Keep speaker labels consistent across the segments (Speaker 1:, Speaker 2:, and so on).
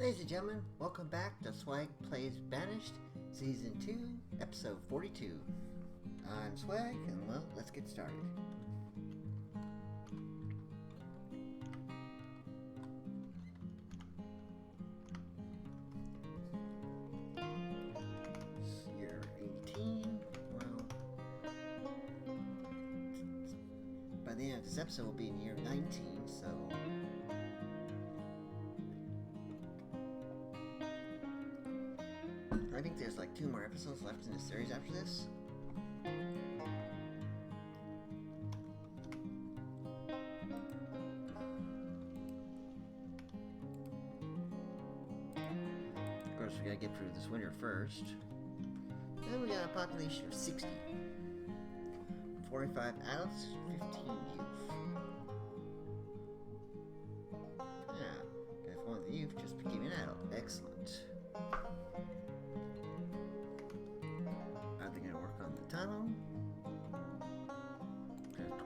Speaker 1: Ladies and gentlemen, welcome back to Swag Plays Banished, Season 2, Episode 42. I'm Swag, and well, let's get started. Year 18, well, by the end of this episode we'll be in year 19, so... I think there's like 2 more episodes left in the series after this. Of course, we gotta get through this winter first. Then we got a population of 60. 45 adults, 15 youth. Yeah, if one of the youth just became an adult. Excellent. Tunnel.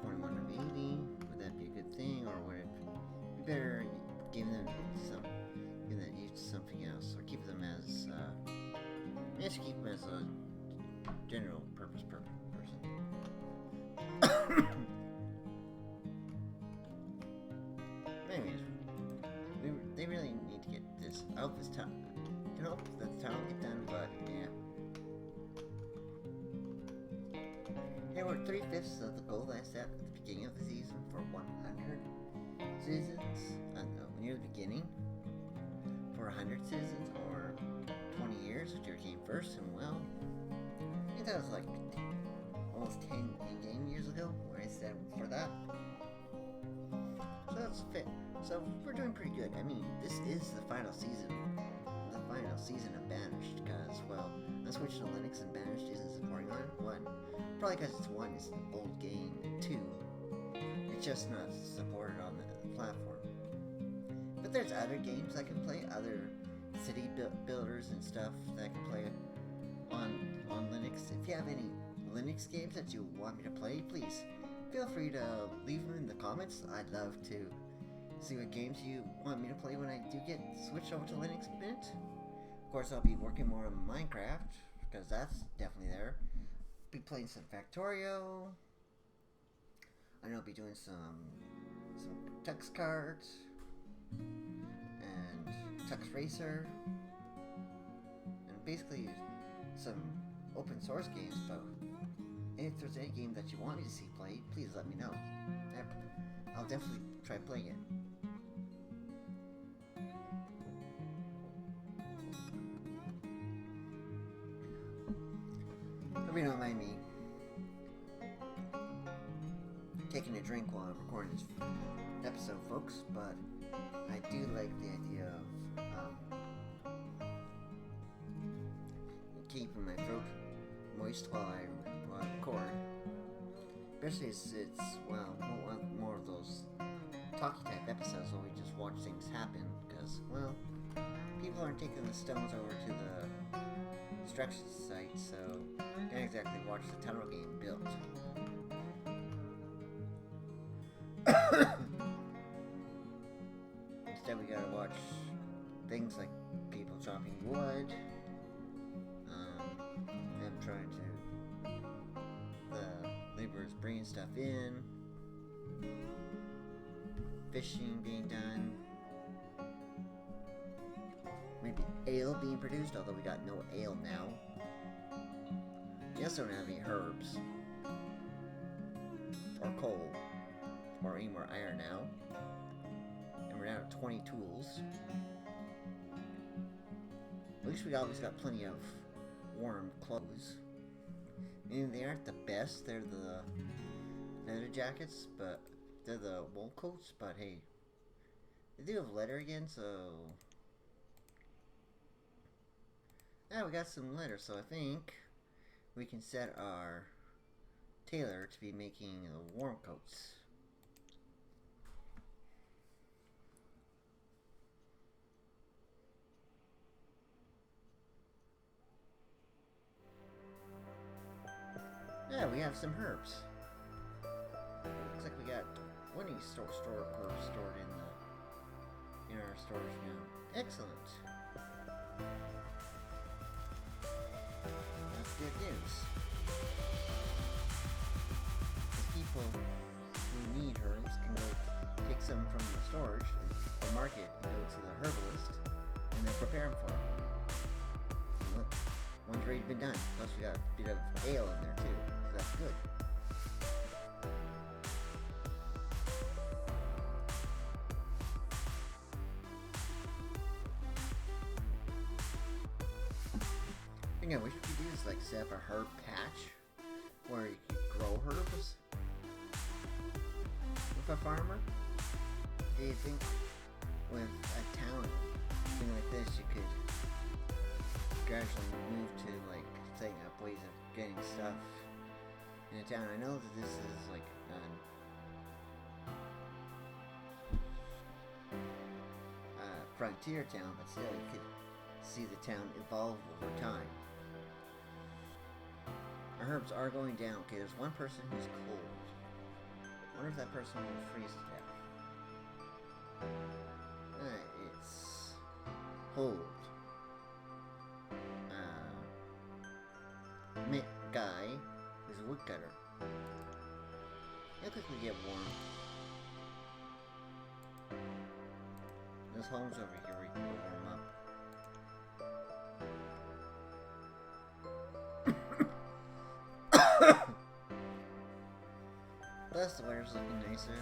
Speaker 1: 21 of 80. Would that be a good thing, or would it be better giving that youth something else, or keep them as just keep them as a general purpose person. Anyways, they really need to get this. I hope this time. I hope that the tunnel get done, but yeah. Here we're 3/5 of the goal that I set at the beginning of the season for 100 citizens. Near the beginning for 100 citizens or 20 years, whichever came first. And well, I think that was like almost 10 in-game years ago where I said for that. So that's fit. So we're doing pretty good. I mean, this is the final season. The final season of Banished, because well, I switched to Linux and Banished isn't supporting on 1. Probably because it's 1, it's an old game, and 2, it's just not supported on the platform. But there's other games I can play, other city builders and stuff that I can play on Linux. If you have any Linux games that you want me to play, please feel free to leave them in the comments. I'd love to see what games you want me to play when I do get switched over to Linux in a bit. Of course, I'll be working more on Minecraft, because that's definitely there. Be playing some Factorio. I know I'll be doing some Tux cards and Tux Racer, and basically some open source games. But if there's any game that you want me to see played, please let me know. I'll definitely try playing it. Hope you don't mind me taking a drink while I'm recording this episode, folks, but I do like the idea of keeping my throat moist while I record. Especially as it's, well, more of those talky type episodes where we just watch things happen, because, well, people aren't taking the stones over to the construction site, so can't exactly watch the tunnel game built. Instead, we gotta watch things like people chopping wood, them trying to, the laborers bringing stuff in, fishing being done, maybe ale being produced, although we got no ale now. We also don't have any herbs, or coal, or any more iron now. And we're down to 20 tools. At least we always got plenty of warm clothes. I mean, they aren't the best, they're the leather jackets, but they're the wool coats, but hey, they do have leather again, so... Yeah, we got some leather, so I think we can set our tailor to be making warm coats. Yeah, we have some herbs. Looks like we got 20 herbs stored in our storage now. Excellent. That's good news. Because people who need herbs can go take some from the storage or market and go to the herbalist and then prepare them for them. Look, one's already been done. Plus we got a bit of ale in there too, so that's good. I think I wish we could do is like set up a herb patch where you could grow herbs with a farmer. Do you think with a town thing like this you could gradually move to like setting up ways of getting stuff in a town? I know that this is like a frontier town, but still you could see the town evolve over time. Our herbs are going down. Okay, there's one person who's cold. I wonder if that person will freeze to death. It's hold. Guy is a woodcutter. He'll quickly get warm. There's homes over here where you can go warm up. Plus the weather's looking nicer.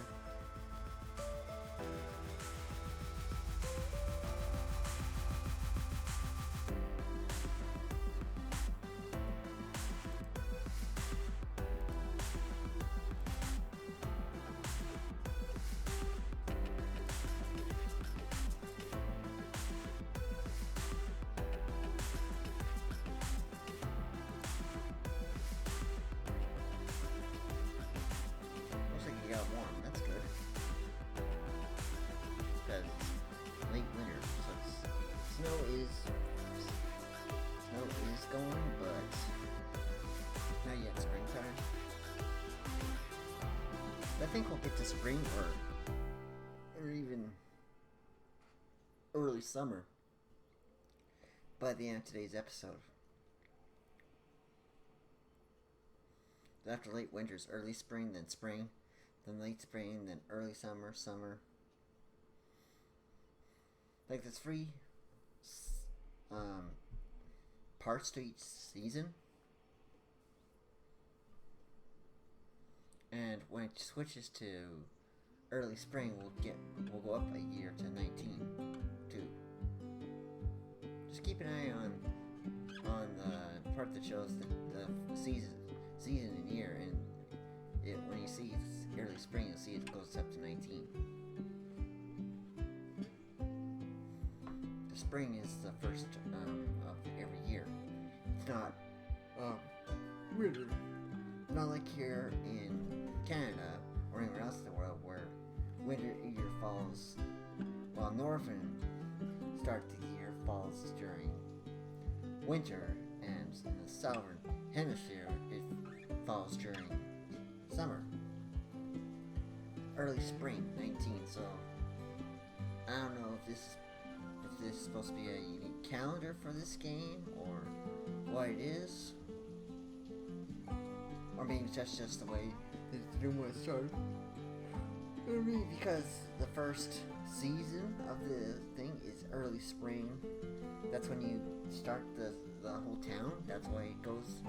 Speaker 1: Got warm, that's good. Because late winter, so snow is going, but not yet springtime. I think we'll get to spring or even early summer by the end of today's episode. After late winter's early spring, then late spring, then early summer. Like there's 3 parts to each season, and when it switches to early spring, we'll go up a year to 19 too. Just keep an eye on the part that shows the season and year, and when you see early spring, you'll see it goes up to 19. The spring is the first of every year. It's not winter. Not like here in Canada or anywhere else in the world where winter either falls, while northern start the year falls during winter, and in the southern hemisphere it falls during summer. Early spring, 19, so I don't know if this is supposed to be a unique calendar for this game, or what it is. Or maybe that's just the way the new one started. Maybe because the first season of the thing is early spring. That's when you start the whole town. That's why it goes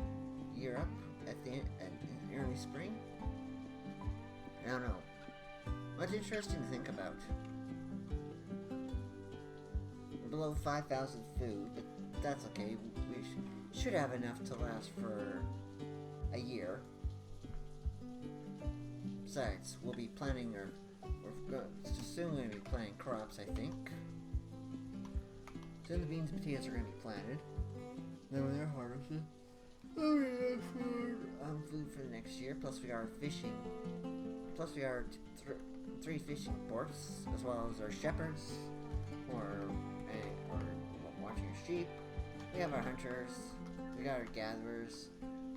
Speaker 1: year up at the end, in early spring. I don't know. What's interesting to think about. We're below 5,000 food, but that's okay. We should have enough to last for a year. Besides, we'll be planting we're soon going to be planting crops, I think. Soon the beans and potatoes are going to be planted. Then when they're harvested, we have food for the next year. Plus we got our fishing. Plus we got our 3 fishing ports, as well as our shepherds, or watching our sheep. We have our hunters. We got our gatherers.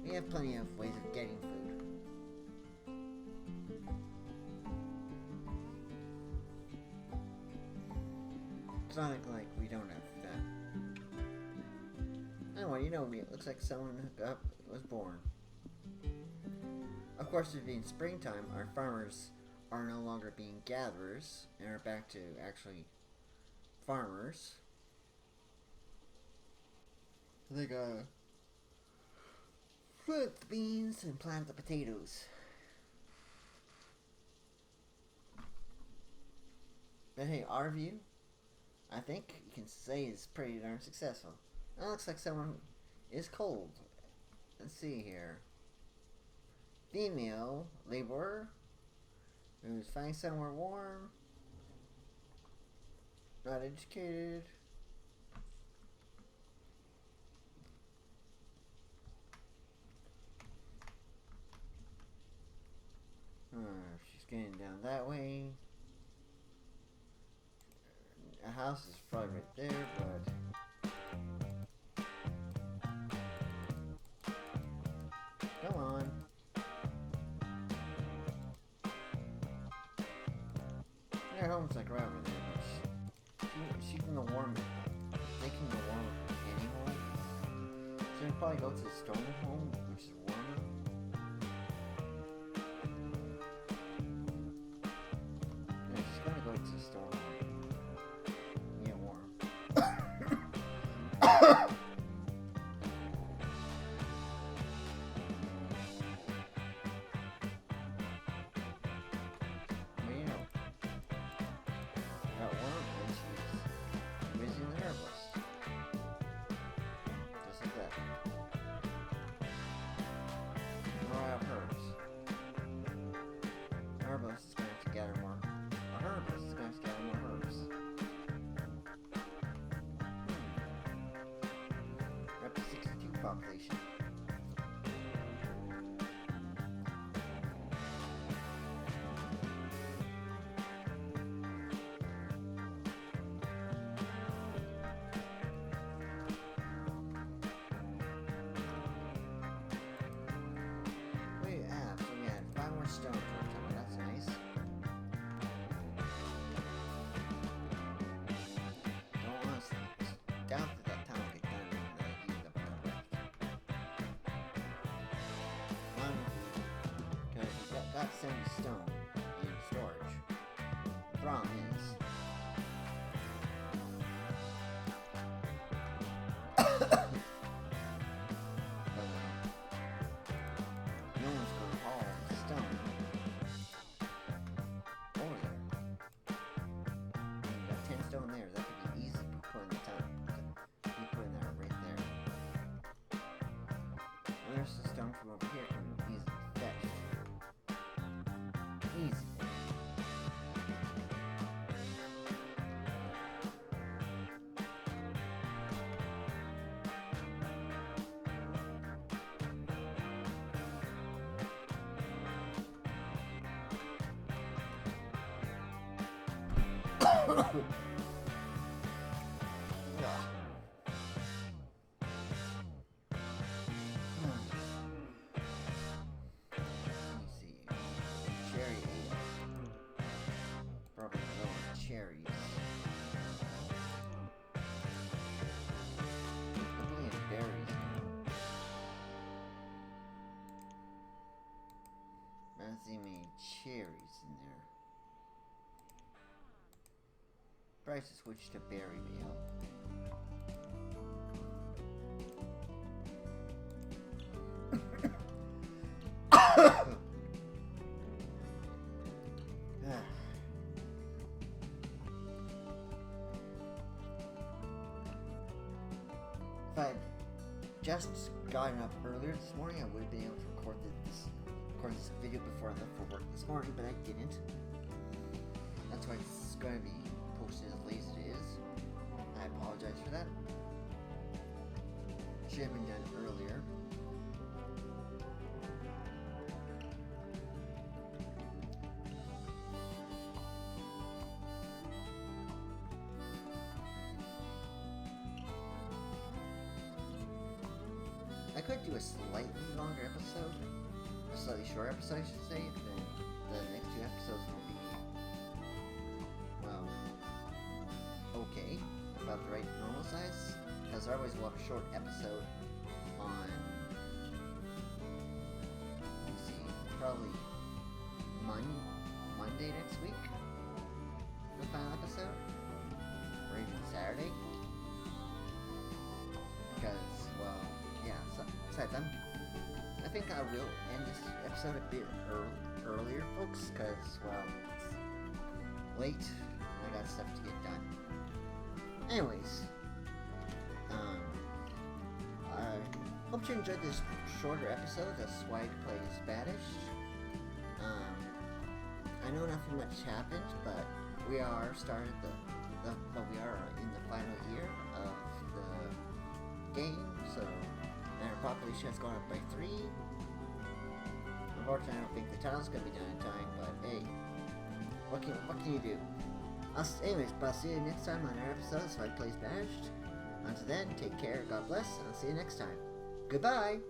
Speaker 1: We have plenty of ways of getting food. It's not like we don't have that. And what do you know, it looks like someone was born. Of course, it being springtime, our farmers are no longer being gatherers and are back to actually farmers. They gotta plant the beans and plant the potatoes. But hey, Otterview, I think you can say is pretty darn successful. It looks like someone is cold. Let's see here. Female laborer who's finding somewhere warm. Not educated. She's getting down that way. A house is probably right there, but come on. Their home's like right over there, but she can go warm. They can go warm at any home. So they'll probably go to the stone home, which is warmer. Yeah, she's gonna go to the stone home. Get warm. Herbalist is going to gather more. A herbalist is going to gather more herbs. We're up to 62 population. Wait, so we had 5 more stones. That's nice. Don't honestly doubt that time will get done and use up the rest. One, because we got 70 stone in storage. The problem is no one's going to haul the stone over there. You got 10 stone there. That could be easy to put in the time. You put in there right there. And there's the stone from over here can be easily fetched. Easy. Cherries. I believe berries now. I don't see many cherries in there. Probably should switch to berry meal. If I had just gotten up earlier this morning, I would have been able to record this video before I left for work this morning, but I didn't. That's why it's going to be posted as late as it is. I apologize for that. Should have been done earlier. I could do a slightly longer episode, a slightly shorter episode, I should say, then the next 2 episodes will be, well, okay, about the right normal size. because I always will have a short episode on, let's see, probably Monday next week, the final episode, or even Saturday, because, well, yeah, besides, I think I will end this episode a bit earlier, folks, because, well, it's late, and I got stuff to get done. Anyways, I hope you enjoyed this shorter episode of Swag Plays Banished. I know nothing much happened, but we are started we are in the final year of the game, so, and our population has gone up by 3. Unfortunately, I don't think the tunnel's gonna be done in time, but hey, what can you do? Anyways, but I'll see you next time on our episode of Swag Plays Banished. Until then, take care, God bless, and I'll see you next time. Goodbye!